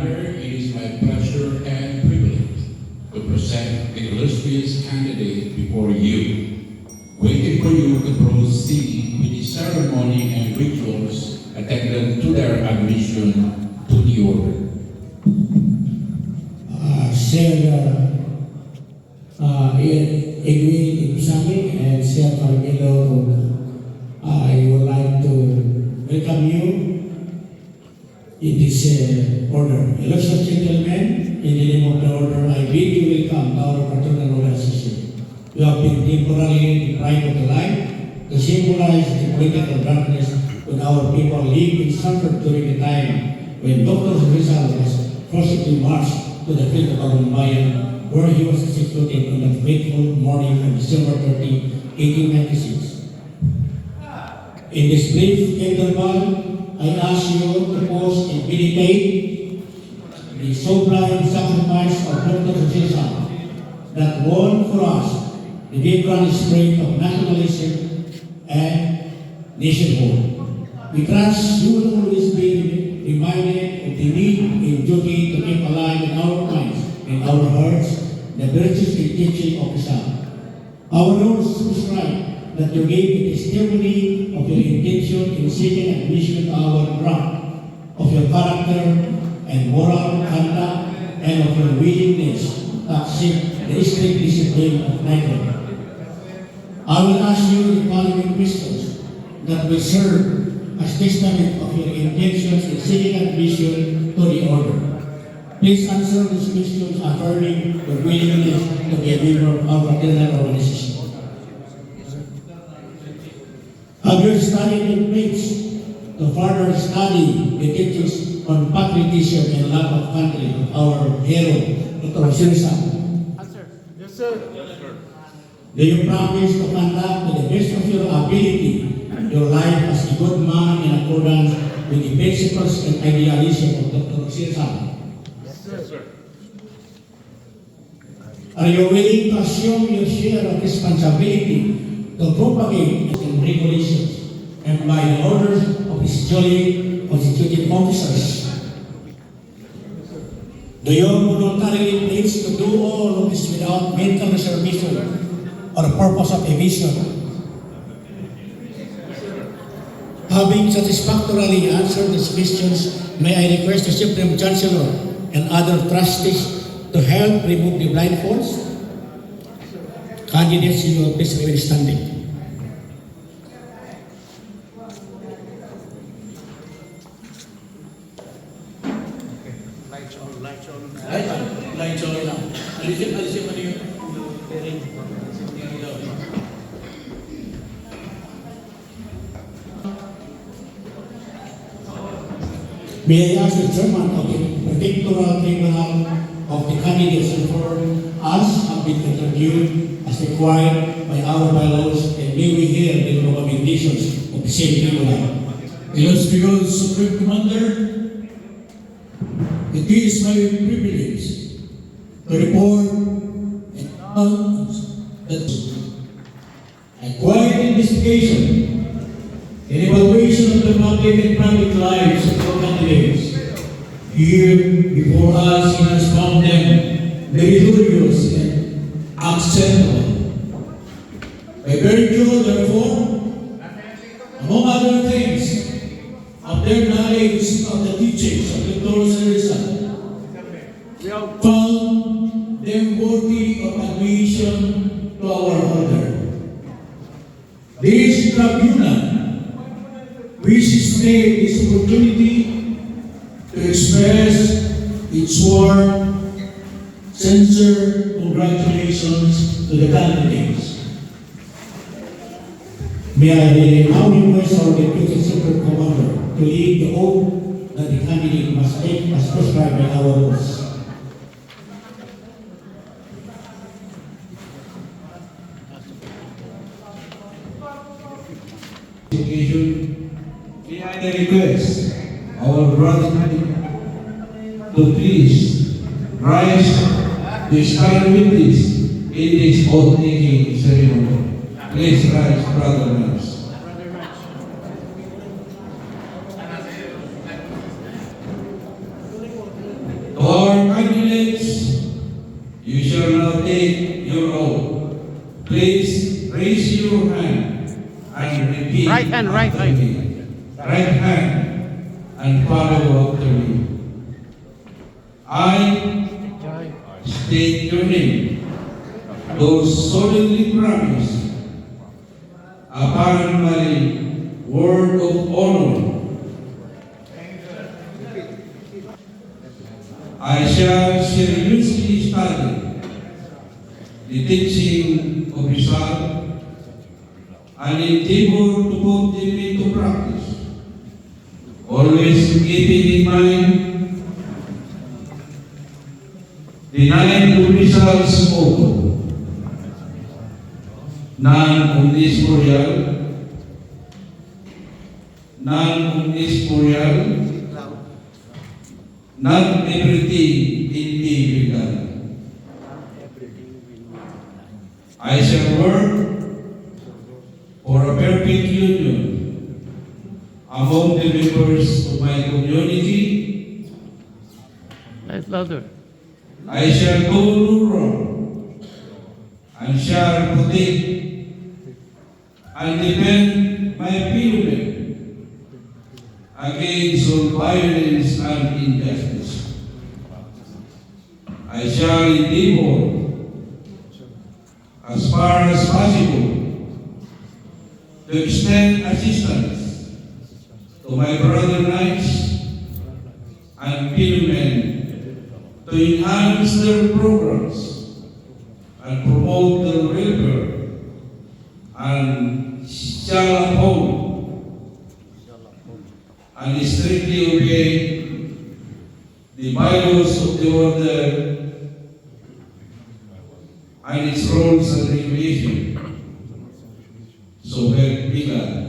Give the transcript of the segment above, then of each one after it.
Commander, it is my pleasure and privilege to present the illustrious candidate before you, waiting for you to proceed with the ceremony and rituals attendant to their admission to the order. Sir Edwin Ibsami and Sir Carmelo, I would like to welcome you in this order. Illustrious gentlemen, in the name of the order, I bid you welcome to our fraternal order association. You have been temporarily deprived of the light to symbolize the political darkness when our people lived in Sanford during the time when Dr. Rizal was forcibly marched to the field of Agumbayan, where he was executed on the fateful morning of December 30, 1896. In this brief interval, I ask you to pause and meditate the sublime sacrifice of Dr. Rizal that won for us the vibrant spirit of nationalism and nationhood. We trust you will always be reminded of the need and duty to keep alive in our minds and our hearts the virtues and teaching of Islam. Our rules prescribe that you give the testimony of your intention in seeking admission to our ground, of your character and moral conduct, and of your willingness to accept the strict discipline of knighthood. I will ask you the following questions that will serve as testament of your intentions in seeking admission to the order. Please answer these questions affirming your willingness to be a member of our fraternal organization. Have you studied and preached to further study the teachings on patriotism and love of country of our hero, Dr. Rizal? Answer. Yes, sir. Do you promise to conduct to the best of your ability your life as a good man in accordance with the principles and idealism of Dr. Rizal? Yes, sir. Are you willing to assume your share of responsibility to propagate and regulations and by the orders of his duly constituted officers? Do you voluntarily pledge to do all of this without mental reservation or purpose of evasion? Having satisfactorily answered these questions, may I request the Supreme Chancellor and other trustees to help remove the blindfolds? Candidates, you will please remain standing. Lights on, lights on. Lights on lang. Alisin mo na yun. May I ask the chairman of the Prefectural Tribunal of the candidates before us have been interviewed as required by our bylaws, and may we hear the recommendations of the same tribunal. Illustrious Supreme Commander, it is my privilege to report and announce that a quiet investigation and evaluation of the public and private lives of our candidates here before us has found them meritorious and acceptable. By virtue, therefore, among other things, of their knowledge of the teachings of the Dr. Rizal, found them worthy of admission to our order. This tribunal wishes to take this opportunity to express its warm, sincere congratulations to the candidates. May I now request our Deputy Supreme Commander to lead the oath that the candidate must take as prescribed by our rules. May I request our brother to please rise to stand with this in this oath-taking ceremony. Please rise, brother Miles. Please raise your hand and repeat Right hand, right after hand. me. Right hand and follow after me. I state your name. Do solemnly promise upon my word of honor I shall seriously study the teaching of Rizal and endeavor to put them into practice, always keeping in mind the nine Rizal's motto: non-omnisorial, not everything in me legal. I shall work for a perfect union among the members of my community. Let's louder. I shall do no wrong and shall protect and defend my people against all violence and injustice. I shall endeavor, as far as possible, to extend assistance to my brother knights and middlemen to enhance their programs and promote their welfare, and shall uphold and strictly obey the bylaws of the order and its rules and regulations. So help me God.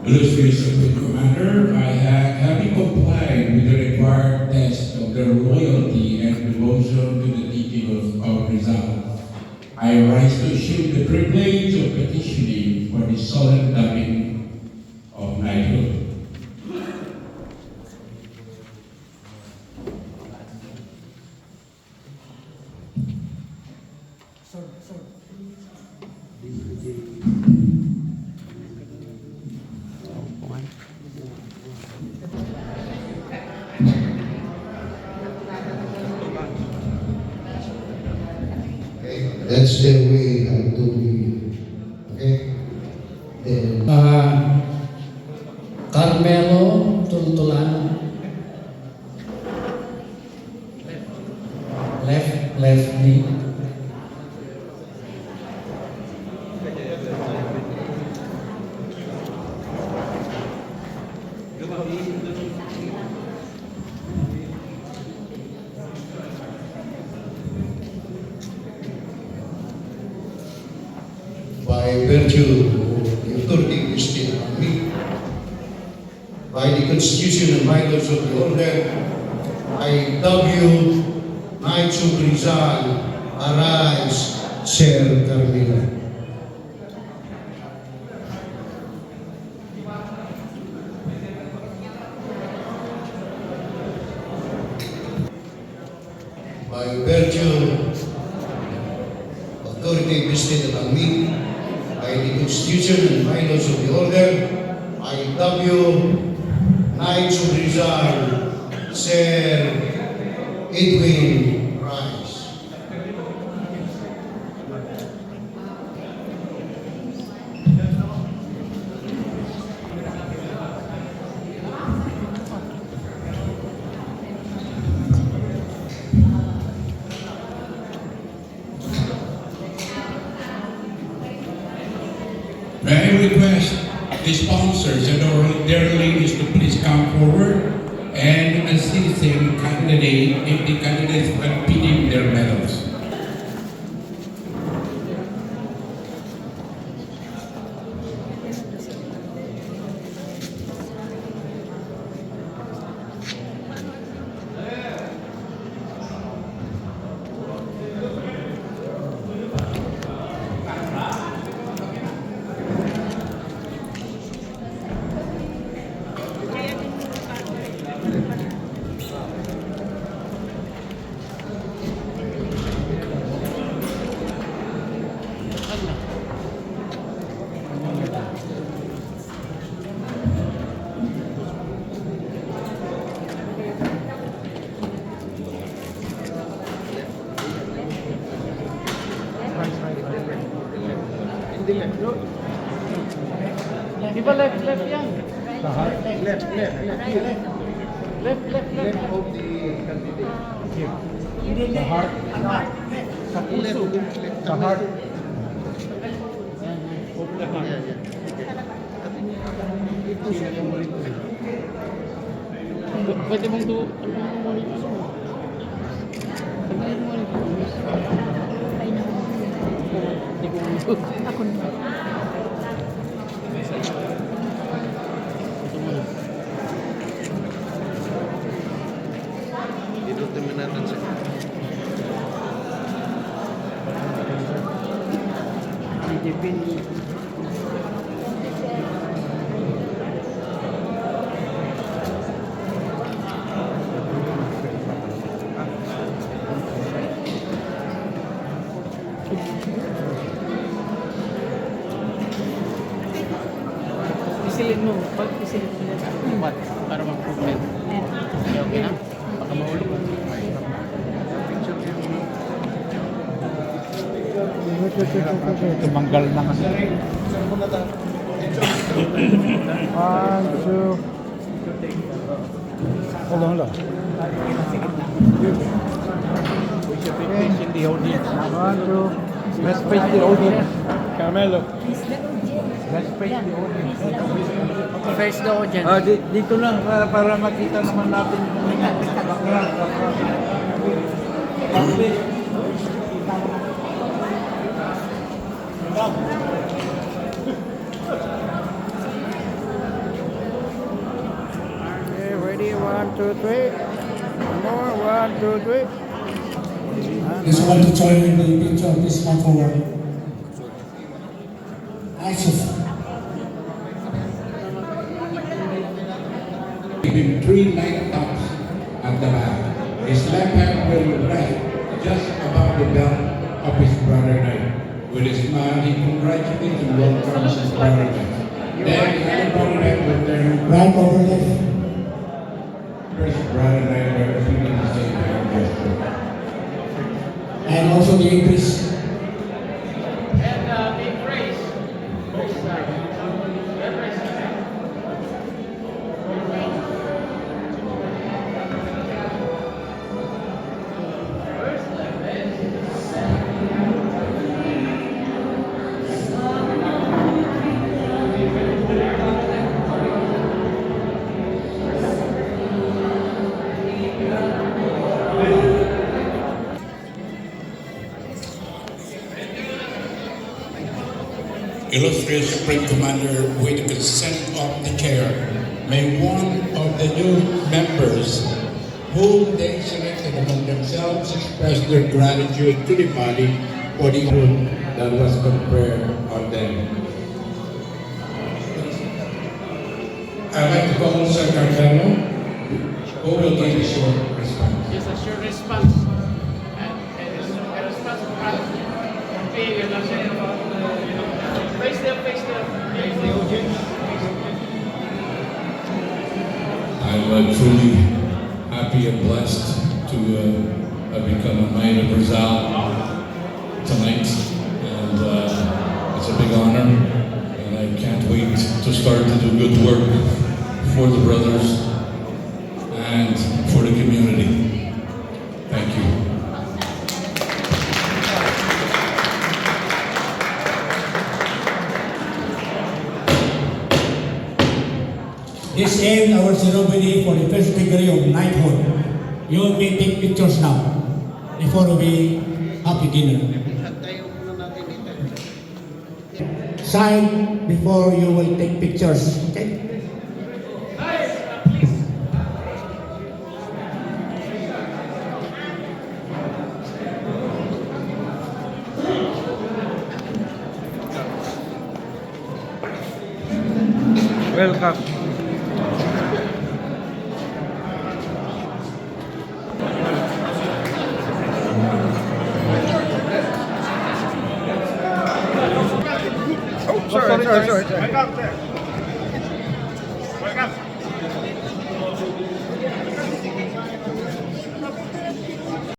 Illustrious Supreme Commander, having complied with the required test of their loyalty and devotion to the teaching of our Rizal, I rise to assume the privilege of petitioning for the solemn dubbing of knighthood. Okay, that's the way how to be. Okay? Then, Carmelo Tultulano. Left knee. by virtue of the authority vested on me, by the Constitution and bylaws of the order, I W. Knights of Rizal, arise, Sir Carmela. By virtue of authority vested upon me, by the Constitution and bylaws of the order, I W. Knights of Rizal, Sir Edwin Rice. May I request the sponsors and their ladies to please come forward and assist the candidate if the candidates are pinning their medals. Di ba left yan? Left Left. of the candidate. The heart. Sa puso. Sa heart. Pwede mong do... Sabihin mo Ako na. Dito terminatan siya. Isilin mo. Pag isilin mo yan. What? Para mag-comment. Okay na? Baka mahulog. Tumanggal na kasi. One, two. Hold on lang. Face in the audience. One, two. Let's face the audience. Carmelo. Let's face the audience. Face the audience. Dito lang para makita naman natin yung background. Okay, ready? 1, 2, 3. More. 1, 2, 3. Just want to join in the picture. Please come forward. Aisha. Give him 3 light tops at the back. His left hand will rest just above the belt of his brother knight. With a smile, he congratulates and welcomes his brother knight. Then the other brother knight will turn Right over left. first brother knight by repeating the same hand gesture. And also the English. Big phrase. Illustrious Supreme Commander, with the consent of the chair, may one of the new members whom they selected among themselves express their gratitude to the body for the honor that was conferred on them. I'd like to call Sir Carmelo, who will give a short response. Yes, a short response. And a response from being face the audience. I'm truly happy and blessed to have become a Knight of Rizal tonight, and it's a big honor, and I can't wait to start to do good work for the brothers and for the community. Thank you. This ends our ceremony for the first degree of knighthood. You may take pictures now before we have the dinner. Sign before you will take pictures. Okay? Welcome. Sorry.